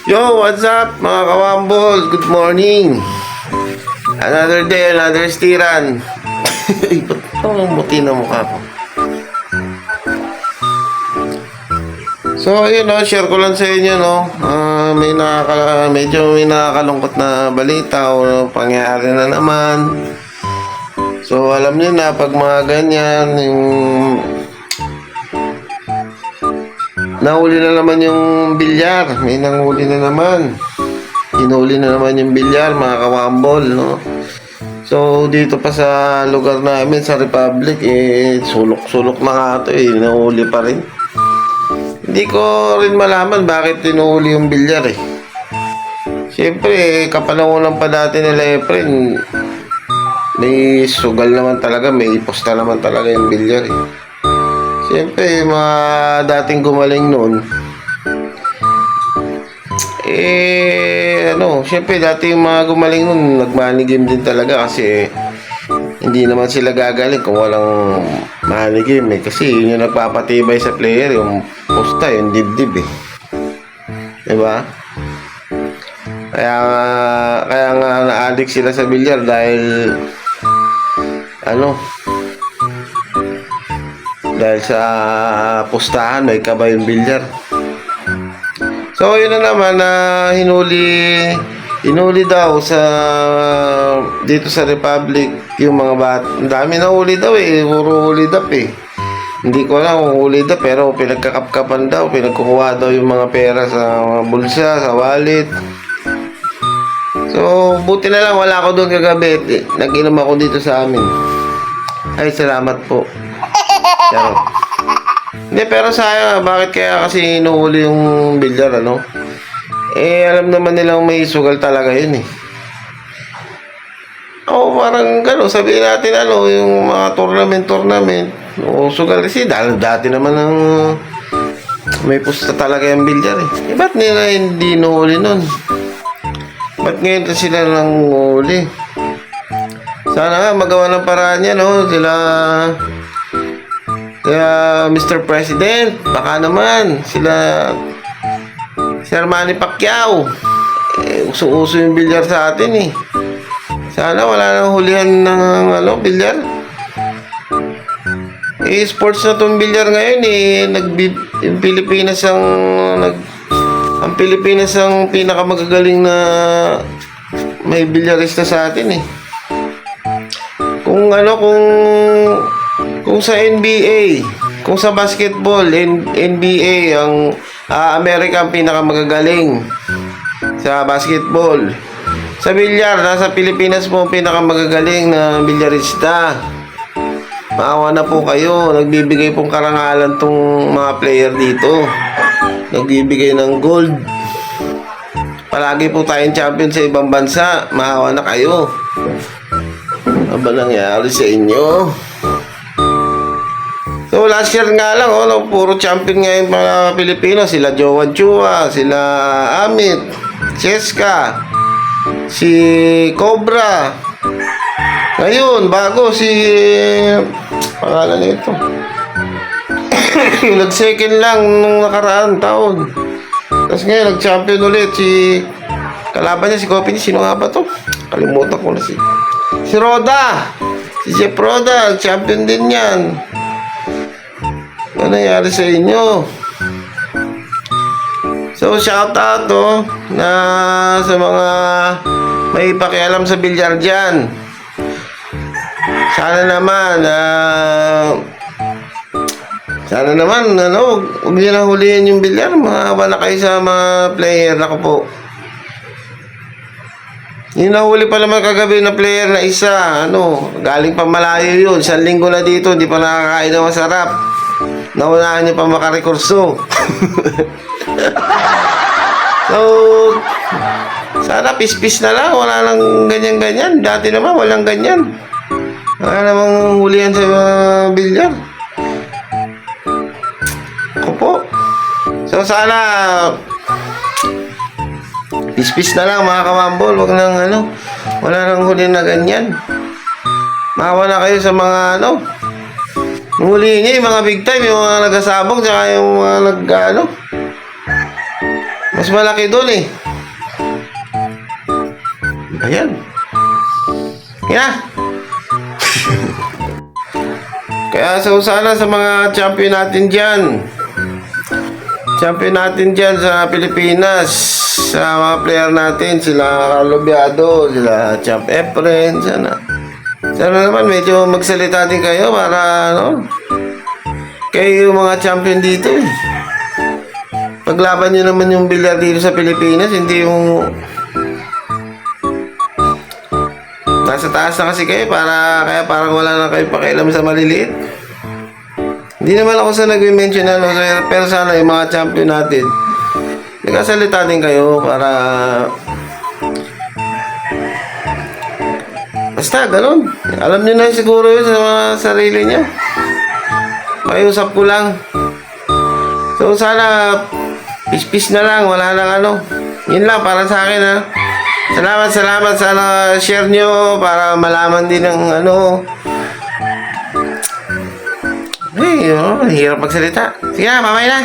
Yo, what's up mga kawambol? Good morning. Another day, another stiran. Ba't itong muti na mukha ko? So, ayun no, share ko lang sa inyo no. Medyo may nakakalungkot na balita o pangyayari na naman. So, alam niyo na pag mga ganyan, yung nahuli na naman yung bilyar. May nanghuli na naman. Hinuli na naman yung bilyar, mga kawambol, no? So, dito pa sa lugar namin, sa Republic, sulok-sulok na nga ito, nahuli pa rin. Hindi ko rin malaman bakit tinuhuli yung bilyar, Siyempre, kapanahonan pa dati nila Efren, may sugal naman talaga, may iposta naman talaga yung bilyar, Siyempre, mga dating gumaling noon, siyempre, dati yung mga gumaling noon, nag-money game din talaga kasi hindi naman sila gagaling kung walang money game, Kasi yun yung nagpapatibay sa player, yung posta, yung dibdib, Diba? Kaya nga na-addict sila sa bilyar dahil dahil sa pustahan may kabay yung bilyar. So yun na naman na hinuli daw sa dito sa Republic yung mga ang dami na huli daw puro huli dap Hindi ko alam kung huli dap pero pinagkakapkapan daw, pinagkukuha daw yung mga pera sa mga bulsa, sa wallet. So buti na lang wala ako doon kagabi, nag-inom ako dito sa amin. Ay salamat po. Charot. Hindi, pero sayang, bakit kaya kasi inuhuli yung bilyar, alam naman nilang may sugal talaga yun, parang gano'n, sabihin natin, yung mga tournament, sugal kasi, dati naman may pusta talaga yung bilyar, ba't nila hindi inuhuli nun? Ba't ngayon sila nang huli? Sana nga, magawa ng paraan yan, Kaya, Mr. President, baka naman, si Manny Pacquiao, uso-uso yung bilyar sa atin, Sana wala nang hulihan ng, bilyar. Sports na itong bilyar ngayon, yung Pilipinas ang pinakamagagaling na may bilyarista sa atin, Kung sa NBA, kung sa basketball, NBA, ang Amerika ang pinakamagagaling sa basketball. Sa bilyar, nasa Pilipinas po ang pinakamagagaling na bilyarista. Maawa na po kayo, nagbibigay pong karangalan tong mga player dito. Nagbibigay ng gold. Palagi po tayong champion sa ibang bansa. Maawa na kayo. Ano ba nangyari sa inyo? So last year nga lang, puro champion ngayon mga Pilipino. Sila Joan Chua, sila Amit, Cheska, si Cobra. Ngayon, bago pangalan nito. Nag-second lang nung nakaraang taon. Tapos ngayon, nag-champion ulit. Kalaban niya, si Kopi, sino nga ba to? Kalimutan ko na si Roda. Si Jeff Roda, champion din yan. Ano nangyari sa inyo? So, shout out na sa mga may pakialam sa bilyar dyan. Sana naman, huwag nyo na hulihin yung bilyar. Maawa na kayo sa mga player. Ako po. Yung nahuli pa naman kagabi na player na isa, galing pa malayo yun. 1 linggo na dito, hindi pa nakakain na masarap. Naunahan niyo pa makarekurso. So, sana pis-pis na lang. Wala lang ganyan-ganyan. Dati naman walang ganyan. Wala namang hulihan sa bilyar. Ako po. So, sana pis-pis na lang mga kamambol. Wag nang wala nang huli na ganyan. Maawa na kayo sa mga Huli niya yung mga big time, yung mga nagasabog, tsaka yung mga Mas malaki doon eh. Ayan. Yan. Kaya so sana sa mga champion natin dyan. Champion natin dyan sa Pilipinas. Sa mga player natin. Sila Carlo Biado, sila Champ Efren. Sana naman medyo magsalita din kayo para ano. Kayo yung mga champion dito eh. Paglaban nyo naman yung bilyar dito sa Pilipinas, hindi yung nasa taas na kasi kayo kaya parang wala na kayo pakialam sa maliliit. Hindi naman ako sa nag-mention ano, pero sana yung mga champion natin nagkasalita din kayo para basta ganun. Alam nyo na siguro yun sa mga sarili nyo. Pakiusap ko lang. So sana peace na lang, wala nang ano. Yun lang para sa akin ha. Salamat. Sana share nyo para malaman din ng ano. Hey, hirap magsalita. Sige na, mamay na.